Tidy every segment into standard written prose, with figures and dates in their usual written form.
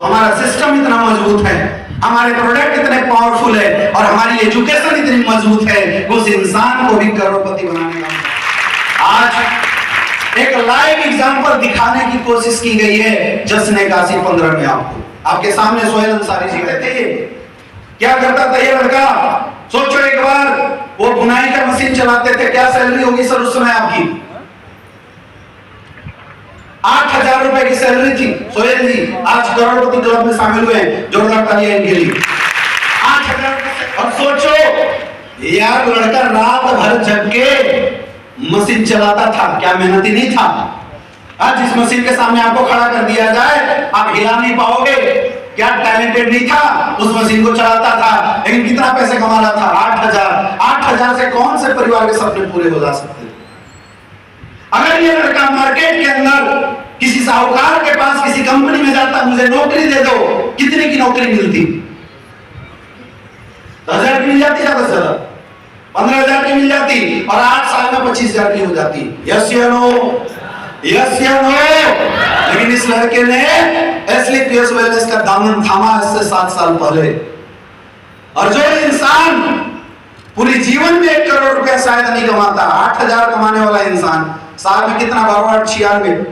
हमारा सिस्टम इतना मजबूत है, हमारे प्रोडक्ट इतने पावरफुल है और हमारी एजुकेशन इतनी मजबूत है, उस इंसान को भी करोड़पति बनाने का। आज एक लाइव एग्जांपल दिखाने की कोशिश की गई है जश्न काशी 15 में। आपके सामने सोहेल अंसारी जी कहते थे, क्या करता था ये लड़का? सोचो एक बार, वो बुनाई का मशीन चलाते थे। क्या सैलरी होगी सर उस समय आपकी? 8,000 रुपए की सैलरी थी। सोहेल जी आज करोड़पति क्लब में शामिल हुए हैं, जोरदार तालियां इनके लिए। 8,000। और सोचो यार, लड़का रात भर जग के मशीन चलाता था। क्या मेहनती नहीं था? आज जिस मशीन के सामने आपको खड़ा कर दिया जाए आप हिला नहीं पाओगे। क्या टैलेंटेड नहीं था? उस मशीन को चलाता था, लेकिन कितना पैसे कमा रहा था? 8,000। 8,000 से कौन से परिवार के सपने पूरे हो जा सकते? अगर ये लड़का मार्केट के अंदर किसी साहूकार के पास किसी कंपनी में जाता, मुझे नौकरी दे दो, कितने की नौकरी मिलती? 10,000 की मिल जाती, ज्यादा से ज्यादा 15,000 की मिल जाती, और 8 साल में 25,000 की हो जाती। यस या नो? यस या नो? लेकिन इस लड़के ने एस्लिप वेलनेस का दामन थामा इससे 7 साल पहले। और जो इंसान पूरी जीवन में 1 करोड़ रुपया शायद नहीं कमाता, 8,000 कमाने वाला इंसान साल में कितना? 12,896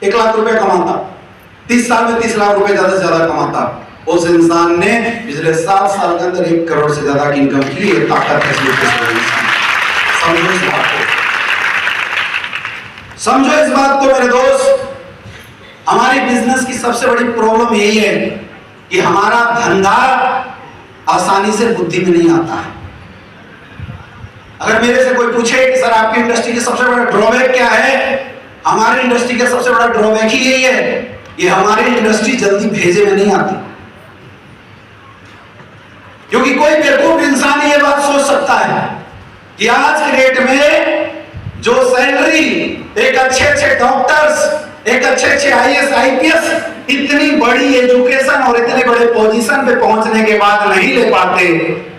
1 लाख रुपए कमाता। 30 साल में 30 लाख रुपए ज्यादा से ज्यादा कमाता। उस इंसान ने पिछले 7 साल के अंदर 1 करोड़ से ज्यादा की इनकम की। ये ताकत है। समझो इस बात को, समझो इस बात को मेरे दोस्त। हमारी बिजनेस की सबसे बड़ी प्रॉब्लम यही है कि हमारा धंधा आसानी से बुद्धि में नहीं आता है। अगर मेरे से कोई पूछे कि सर आपकी इंडस्ट्री की सबसे बड़ा ड्रॉबैक क्या है, हमारी इंडस्ट्री का सबसे बड़ा ड्रॉबैक ही यही है कि हमारी इंडस्ट्री जल्दी भेजे में नहीं आती। क्योंकि कोई बेवकूफ इंसान ये बात सोच सकता है कि आज के डेट में जो सैलरी एक अच्छे डॉक्टर्स, एक अच्छे IAS IPS इतनी बड़ी एजुकेशन और इतने बड़े पोजीशन पे पहुंचने के बाद नहीं ले पाते,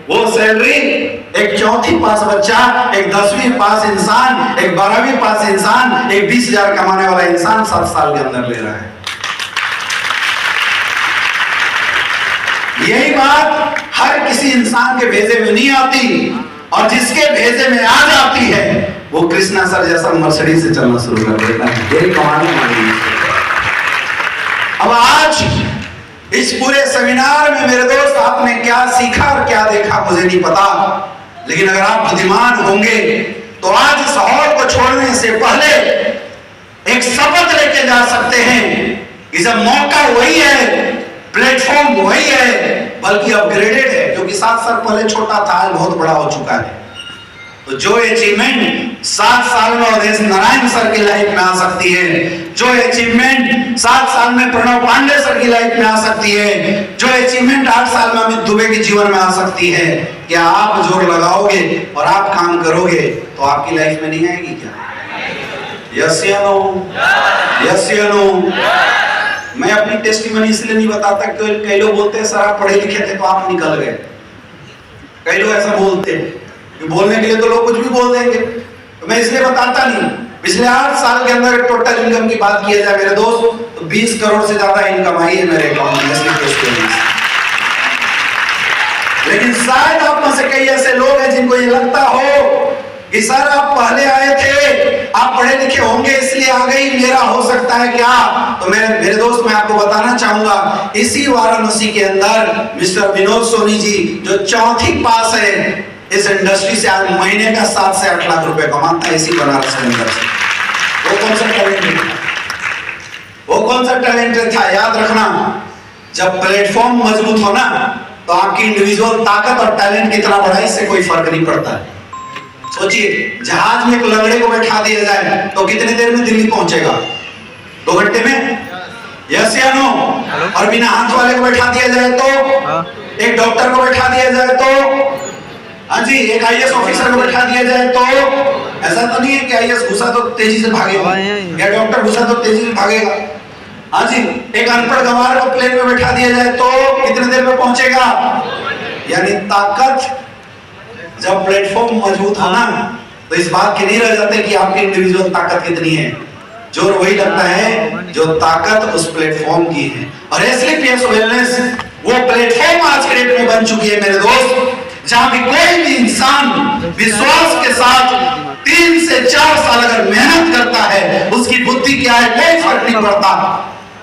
वो सैलरी एक 4वीं पास बच्चा, एक 10वीं पास इंसान, एक 12वीं पास इंसान, एक 20,000 कमाने वाला इंसान 7 साल के अंदर ले रहा है। यही बात हर किसी इंसान के भेजे में नहीं आती, और जिसके भेजे में आ जाती है वो कृष्णा सर जैसा मर्सिडीज से चलना शुरू कर देता है। यही कमाने वाली। अब आज इस पूरे सेमिनार में मेरे दोस्त आपने क्या सीखा और क्या देखा मुझे नहीं पता, लेकिन अगर आप बुद्धिमान होंगे तो आज इस हॉल को छोड़ने से पहले एक शपथ लेके जा सकते हैं कि जब मौका वही है, प्लेटफॉर्म वही है, बल्कि अपग्रेडेड है, क्योंकि 7 साल पहले छोटा था, आज बहुत बड़ा हो चुका है। तो जो अचीवमेंट 7 साल में अवधेश नारायण सर की लाइफ में आ सकती है, जो अचीवमेंट 7 साल में प्रणव पांडे सर की लाइफ में आ सकती है, जो अचीवमेंट 8 साल में अमित दुबे के जीवन में आ सकती है, क्या आप जोर लगाओगे और आप काम करोगे तो आपकी लाइफ में नहीं आएगी क्या? यस या नो? यस या नो? मैं अपनी टेस्टिमनी इसलिए नहीं बताता कि कई लोग बोलते हैं सर आप पढ़े लिखे थे तो आप निकल गए। कई लोग ऐसा बोलते हैं कि बोलने के लिए तो लोग कुछ भी बोल देंगे, तो मैं इसलिए बताता नहीं। पिछले 8 साल के अंदर टोटल इनकम की बात किया जाए मेरे दोस्त, तो 20 करोड़ से ज्यादा इनकम आई है मेरे अकाउंट में। लेकिन शायद आप में से कई ऐसे लोग हैं जिनको ये लगता हो कि सर आप पहले आए थे, आप पढ़े लिखे होंगे इसलिए आ गई, मेरा हो सकता है क्या? तो मेरे दोस्त मैं आपको बताना चाहूंगा, इसी वाराणसी के अंदर मिस्टर विनोद सोनी जी जो 4वीं पास है इस इंडस्ट्री से, आज महीने का 7 से 8 लाख रुपए कमाता है इसी बनारस के अंदर से। वो कौन सा टैलेंट था? वो कौन सा टैलेंट था? याद रखना, जब प्लेटफॉर्म मजबूत हो ना तो आपकी इंडिविजुअल ताकत और टैलेंट कितना बड़ा है इससे कोई फर्क नहीं पड़ता है। सोचिए, जहाज में एक लंगड़े को बैठा दिया जाए तो कितनी देर में दिल्ली पहुंचेगा? 2 घंटे में? यस या नो? और बिना हाथ वाले को बैठा दिया जाए तो, एक डॉक्टर को बैठा दिया जाए तो, हाँ जी, एक IAS ऑफिसर को बैठा दिया जाए तो, ऐसा तो नहीं है कि IAS घुसा तो तेजी से भागेगा या डॉक्टर घुसा तो तेजी से भागेगा। हाँ जी, एक अनपढ़ गंवार को प्लेन में बैठा दिया जाए तो कितने देर में पहुंचेगा? यानी ताकत, जब प्लेटफॉर्म मजबूत हो ना तो इस बात के नहीं रह जाते कि आपकी इंडिविजुअल ताकत कितनी है। जोर वही लगता है जो ताकत उस प्लेटफॉर्म की है। और एसलीपीएस वेलनेस वो प्लेटफॉर्म आज के डेट में बन चुकी है मेरे दोस्त, जहां भी कोई भी इंसान विश्वास के साथ 3 से 4 साल अगर मेहनत करता है, उसकी बुद्धि क्या है कोई फर्क नहीं पड़ता।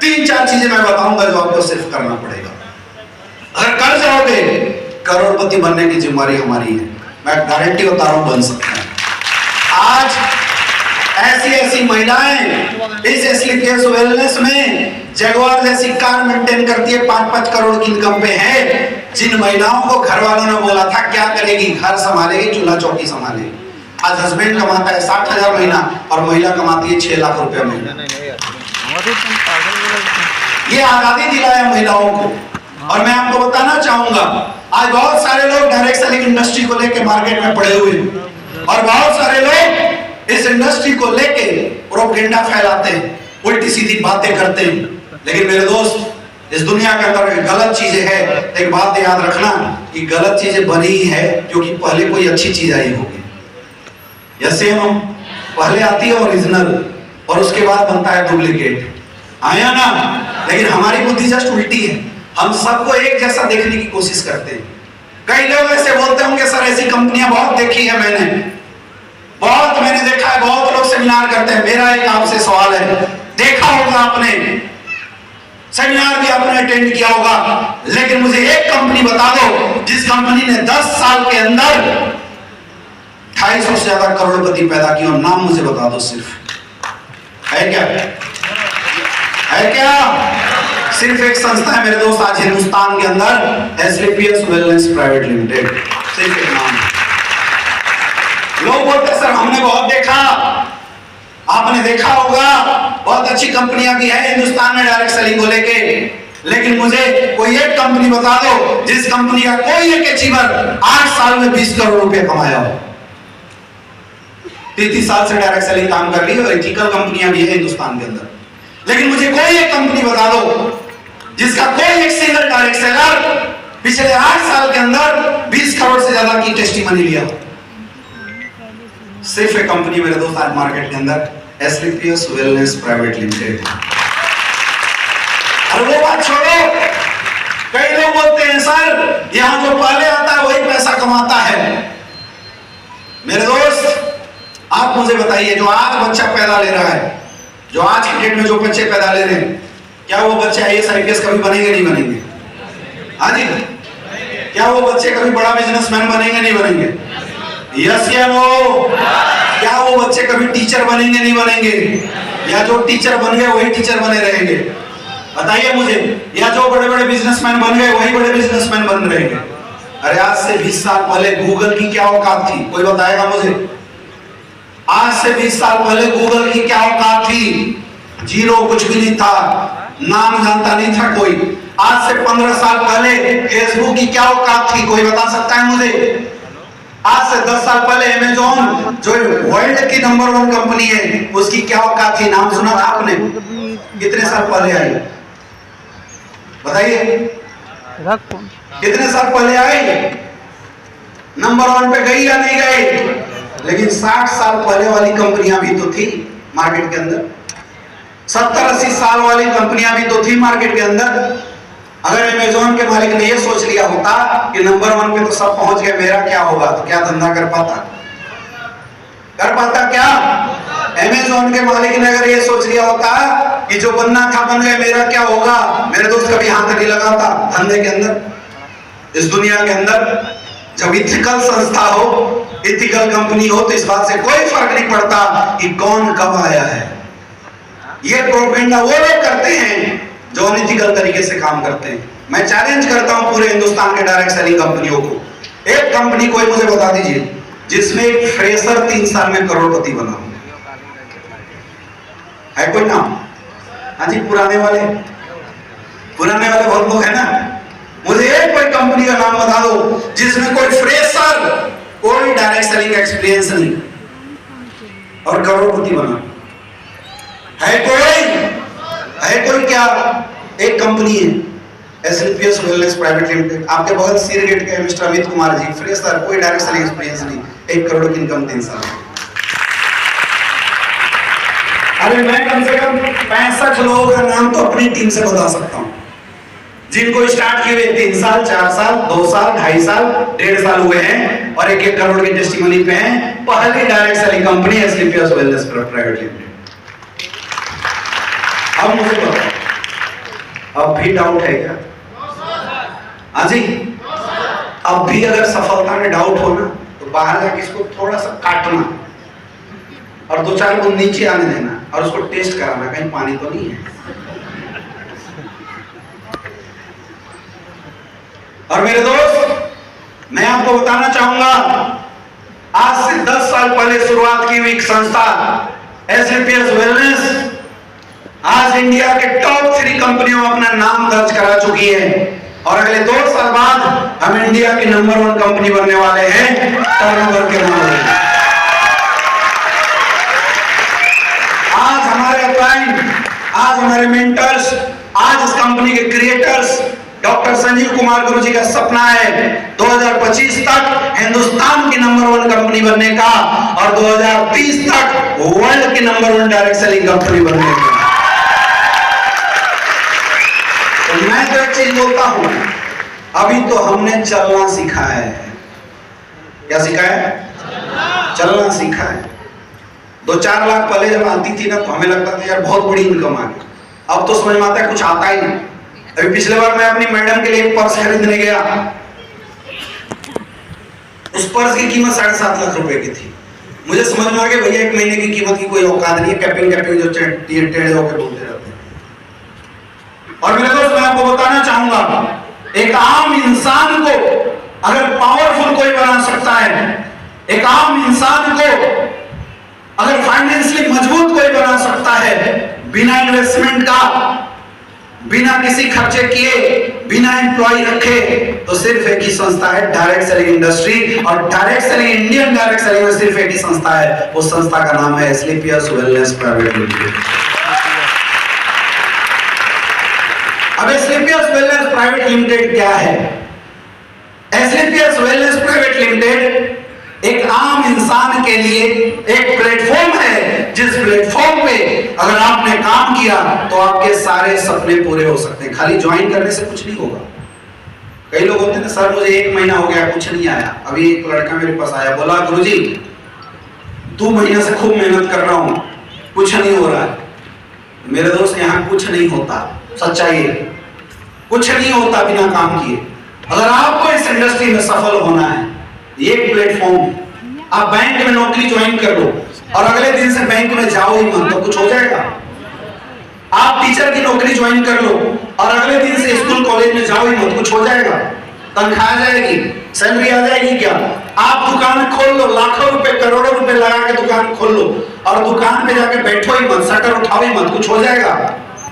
3-4 चीजें मैं बताऊंगा जो आपको सिर्फ करना पड़ेगा। अगर कर जाओगे, करोड़पति बनने की जिम्मेदारी हमारी है, मैं गारंटी बता रहा हूं बन सकता है। आज ऐसी महिलाएं इस एसलीपीएस वेलनेस में जगुआर जैसी कार मेंटेन करती है, 5-5 करोड़ की इनकम पे है, जिन महिलाओं को घर वालों ने बोला था क्या करेगी, घर संभालेगी, चूल्हा चौकी संभालेगी। आज हस्बैंड कमाता है 60,000 महीना और महिला कमाती है 6 लाख रुपया महीना। ये आजादी दिलाया महिलाओं को। और मैं आपको बताना चाहूंगा, आज बहुत सारे लोग डायरेक्ट सेलिंग इंडस्ट्री को लेकर मार्केट में पड़े हुए हैं और बहुत सारे लोग इस इंडस्ट्री को लेके प्रोपेगेंडा फैलाते हैं, उल्टी सीधी बातें करते हैं। लेकिन मेरे दोस्त, इस दुनिया के अंदर गलत चीजें है, एक बात याद रखना कि गलत चीजें बनी ही है क्योंकि पहले कोई अच्छी चीज आई होगी। जैसे हम पहले आती है ओरिजिनल और उसके बाद बनता है डुप्लीकेट, आया ना। लेकिन हमारी बुद्धि जस्ट उल्टी है, हम सबको एक जैसा देखने की कोशिश करते हैं। कई लोग ऐसे बोलते होंगे सर ऐसी कंपनियां बहुत देखी है मैंने देखा है, बहुत लोग सेमिनार करते हैं। मेरा एक आपसे सवाल है, देखा होगा आपने, सेमिनार भी आपने अटेंड किया होगा, लेकिन मुझे एक कंपनी बता दो जिस कंपनी ने 10 साल के अंदर 250 से ज्यादा करोड़पति पैदा किया, और नाम मुझे बता दो सिर्फ। है क्या? है क्या? सिर्फ एक संस्था है मेरे दोस्त आज हिंदुस्तान के अंदर, एसलीपीएस वेलनेस प्राइवेट लिमिटेड, सिर्फ एक नाम। लोग बोलते सर हमने बहुत देखा, आपने देखा होगा बहुत अच्छी कंपनियां भी है हिंदुस्तान में डायरेक्ट सेलिंग को लेके, लेकिन मुझे कोई एक कंपनी बता दो जिस कंपनी का कोई एक अचीवर 8 साल में 20 करोड़ रुपए कमाया हो। 33 साल से डायरेक्ट सेलिंग काम कर रही है और एथिकल कंपनियां भी है हिंदुस्तान के अंदर, लेकिन मुझे कोई एक कंपनी बता दो जिसका कोई एक सिंगल डायरेक्ट सेलर पिछले 8 साल के अंदर 20 करोड़ से ज्यादा की टेस्टिमनी लिया। सिर्फ एक कंपनी मेरे दोस्त आज मार्केट के अंदर, एसलीपीएस वेलनेस प्राइवेट लिमिटेड। और वो बात छोड़ो, कई लोग बोलते हैं सर यहां जो पहले आता है वही पैसा कमाता है। मेरे दोस्त आप मुझे बताइए, जो आज बच्चा पैदा ले रहा है, जो आज की डेट में जो बच्चे पैदा ले रहे हैं, क्या वो बच्चे आईएएस आईपीएस कभी बनेंगे नहीं बनेंगे? हाँ जी, क्या वो बच्चे कभी बड़ा बिजनेसमैन बनेंगे नहीं बनेंगे? यस या नो? क्या वो बच्चे कभी टीचर बनेंगे नहीं बनेंगे? या जो टीचर बन गए वही टीचर बने रहेंगे? बताइए मुझे। या जो बड़े बड़े बिजनेसमैन बन गए वही बड़े बिजनेसमैन बन रहेंगे? अरे आज से 20 साल पहले गूगल की क्या औकात थी, कोई बताएगा मुझे? आज से 20 साल पहले गूगल की क्या औकात थी? जीरो, कुछ भी नहीं था, नाम जानता नहीं था कोई। आज से 15 साल पहले फेसबुक की क्या औकात थी, कोई बता सकता है मुझे? आज से 10 साल पहले अमेज़न जो वर्ल्ड की नंबर 1 कंपनी है, उसकी क्या औकात थी, नाम सुना था आपने? कितने साल पहले आई बताइए? कितने साल पहले आई? नंबर 1 पे गई या नहीं गई? लेकिन 60 साल पहले वाली कंपनियां भी तो थी मार्केट के अंदर, 70-80 साल वाली कंपनियां भी तो थी मार्केट के अंदर। अगर अमेज़न के मालिक ने यह सोच लिया होता कि नंबर 1 पे तो सब पहुंच गए, मेरा क्या होगा, तो क्या धंधा कर पाता? कर पाता क्या? अमेज़न के मालिक ने अगर ये सोच लिया होता कि जो बनना था बन गए, मेरा क्या होगा, मेरे दोस्त कभी हाथ नहीं लगाता धंधे के अंदर। इस दुनिया के अंदर जब इथिकल संस्था हो, इथिकल कंपनी हो, तो इस बात से कोई फर्क नहीं पड़ता कि कौन कब आया है। ये प्रोपेगेंडा वो लोग करते हैं जो अनइथिकल तरीके से काम करते हैं। मैं चैलेंज करता हूं पूरे हिंदुस्तान के डायरेक्ट सेलिंग कंपनियों को, एक कंपनी कोई मुझे बता दीजिए जिसमें एक फ्रेशर 3 साल में करोड़पति बना हो। है कोई नाम? हाँ जी, पुराने वाले बहुत लोग है ना। मुझे एक कोई कंपनी का नाम बता दो जिसमें कोई फ्रेशर, कोई डायरेक्ट सेलिंग एक्सपीरियंस नहीं और करोड़पति बना। है कोई क्या? एक कंपनी है एसलीपीएस वेलनेस प्राइवेट लिमिटेड, आपके बगल सीरगेट के मिस्टर अमित कुमार जी, फ्रेशर, कोई डायरेक्ट सेलिंग एक्सपीरियंस नहीं, 1 करोड़ की इनकम 3 साल। अरे मैं कम से कम 65 लोगों का नाम तो अपनी टीम से बता सकता हूं, जिनको स्टार्ट किए हुए 3 साल, 4 साल, 2 साल, 2.5 साल, 1.5 साल हुए हैं और 1-1 करोड़ की टेस्टिमनी पे हैं। पहली direct selling company Asclepius wellness private limited. अब मुझे बताओ, अब भी डाउट है क्या? हाँ जी, अब भी अगर सफलता में डाउट हो ना तो बाहर जाके इसको थोड़ा सा काटना और 2-4 गुण नीचे आने देना और उसको टेस्ट कराना कहीं पानी तो नहीं है। और मेरे दोस्त, मैं आपको बताना चाहूंगा, आज से 10 साल पहले शुरुआत की हुई संस्था एस्क्लेपियस वेलनेस आज इंडिया के टॉप 3 कंपनियों में अपना नाम दर्ज करा चुकी है और अगले 2 साल बाद हम इंडिया की नंबर 1 कंपनी बनने वाले हैं टर्नओवर के मामले में। आज हमारे अपलाइन, आज हमारे मेंटर्स, आज इस कंपनी के क्रिएटर्स डॉक्टर संजीव कुमार गुरु जी का सपना है 2025 तक हिंदुस्तान की नंबर 1 कंपनी बनने का और 2030 तक वर्ल्ड की नंबर 1 डायरेक्ट सेलिंग कंपनी बनने का। तो मैं तो एक चीज बोलता हूं, अभी तो हमने चलना सीखा है। क्या सीखा है? चलना सीखा है। 2-4 लाख पहले जब आती थी ना तो हमें लगता था यार बहुत बड़ी इनकम आ गई। अब तो समझ में आता है कुछ आता ही नहीं। अभी पिछले बार मैं अपनी मैडम के लिए एक पर्स खरीदने गया, उस पर्स की कीमत 7.5 लाख रुपए की थी। मुझे समझ में आ गया भैया 1 महीने की कीमत की कोई औकात नहीं है, कैपिंग जो टेढ़े होकर बोलते रहते हैं। और मेरे दोस्त, मैं आपको बताना चाहूंगा, एक आम इंसान को अगर पावरफुल कोई बना सकता है, एक आम इंसान को अगर फाइनेंशियली मजबूत कोई बना सकता है बिना इन्वेस्टमेंट का, बिना किसी खर्चे किए, बिना एम्प्लॉय रखे, तो सिर्फ एक ही संस्था है डायरेक्ट सेलिंग इंडस्ट्री। और direct selling, Indian direct selling में सिर्फ एक ही संस्था है, उस संस्था का नाम है एस्क्लेपियस वेलनेस प्राइवेट लिमिटेड। अब एस्क्लेपियस वेलनेस प्राइवेट लिमिटेड क्या है? एस्क्लेपियस वेलनेस प्राइवेट लिमिटेड एक आम इंसान के लिए एक प्लेटफॉर्म है, जिस प्लेटफॉर्म पे अगर आपने काम किया तो आपके सारे सपने पूरे हो सकते हैं। खाली ज्वाइन करने से कुछ नहीं होगा। कई लोग होते हैं सर मुझे 1 महीना हो गया कुछ नहीं आया। अभी एक लड़का मेरे पास आया, बोला गुरुजी 2 महीने से खूब मेहनत कर रहा हूं, कुछ नहीं हो रहा है। मेरे दोस्त, यहाँ कुछ नहीं होता, सच्चाई है, कुछ नहीं होता बिना काम किए। अगर आपको इस इंडस्ट्री में सफल होना है, एक प्लेटफॉर्म, आप बैंक में नौकरी ज्वाइन कर लो और अगले दिन से बैंक में जाओ ही मत तो कुछ हो जाएगा। आप टीचर की नौकरी ज्वाइन कर लो और अगले दिन से स्कूल कॉलेज में जाओ ही मत, कुछ हो जाएगा। तनख्वाह आ जाएगी, सैलरी आ जाएगी क्या? आप दुकान खोल लो, लाखों रुपए, करोड़ों रुपए लगा के दुकान खोल लो और दुकान पे जाके बैठो ही मत, शटर उठाओ ही मत, कुछ हो जाएगा।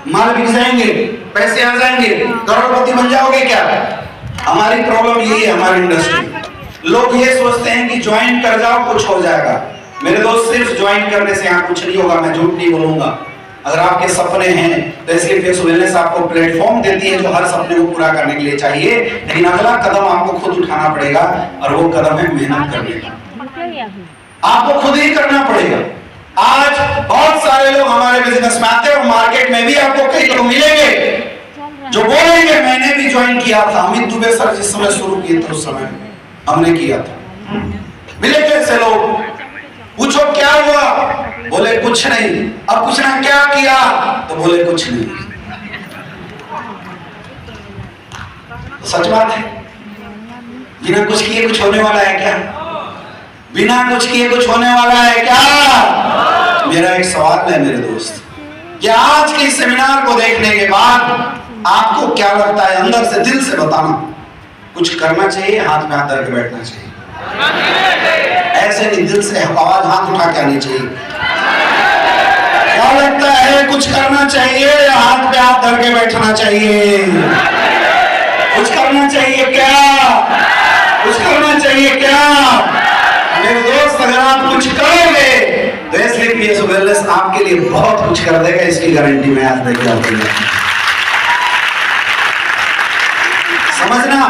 माल बिक जाएंगे, पैसे आ जाएंगे, करोड़पति बन जाओगे क्या? हमारी प्रॉब्लम यही है, हमारी इंडस्ट्री। लोग ये सोचते हैं कि ज्वाइन कर जाओ कुछ हो जाएगा। मेरे दोस्त, सिर्फ ज्वाइन करने से यहाँ कुछ नहीं होगा, मैं झूठ नहीं बोलूंगा। अगर आपके सपने हैं तो एस्क्लेपियस वेलनेस आपको प्लेटफॉर्म देती है जो हर सपने को पूरा करने के लिए चाहिए, लेकिन अगला कदम आपको खुद उठाना पड़ेगा और वो कदम है मेहनत करने का। आपको खुद ही करना पड़ेगा। आज बहुत सारे लोग हमारे बिजनेस में आते हैं और मार्केट में भी आपको कई लोग मिलेंगे जो बोलेंगे मैंने भी ज्वाइन किया था। अमित दुबे सर जिस समय शुरू किए थे उस समय हमने किया था। मिलेंगे ऐसे लोग, पूछो क्या हुआ, बोले कुछ नहीं। अब पूछना क्या किया, तो बोले कुछ नहीं। तो सच बात है, बिना कुछ किए कुछ होने वाला है क्या? बिना कुछ किए कुछ होने वाला है क्या? मेरा एक सवाल है मेरे दोस्त, कि आज के सेमिनार को देखने के बाद आपको क्या लगता है? अंदर से, दिल से बताना। कुछ करना चाहिए, हाथ में हाथ धर के बैठना चाहिए? ऐसे नहीं, दिल से आवाज हाथ उठा के आनी चाहिए। क्या लगता है, कुछ करना चाहिए या हाथ पे हाथ धर के बैठना चाहिए? कुछ करना चाहिए क्या? कुछ करना चाहिए क्या? मेरे दोस्त, अगर आप कुछ करोगे तो एस्क्लेपियस वेलनेस आपके लिए बहुत कुछ कर देगा, इसकी गारंटी मैं आज देकर समझना।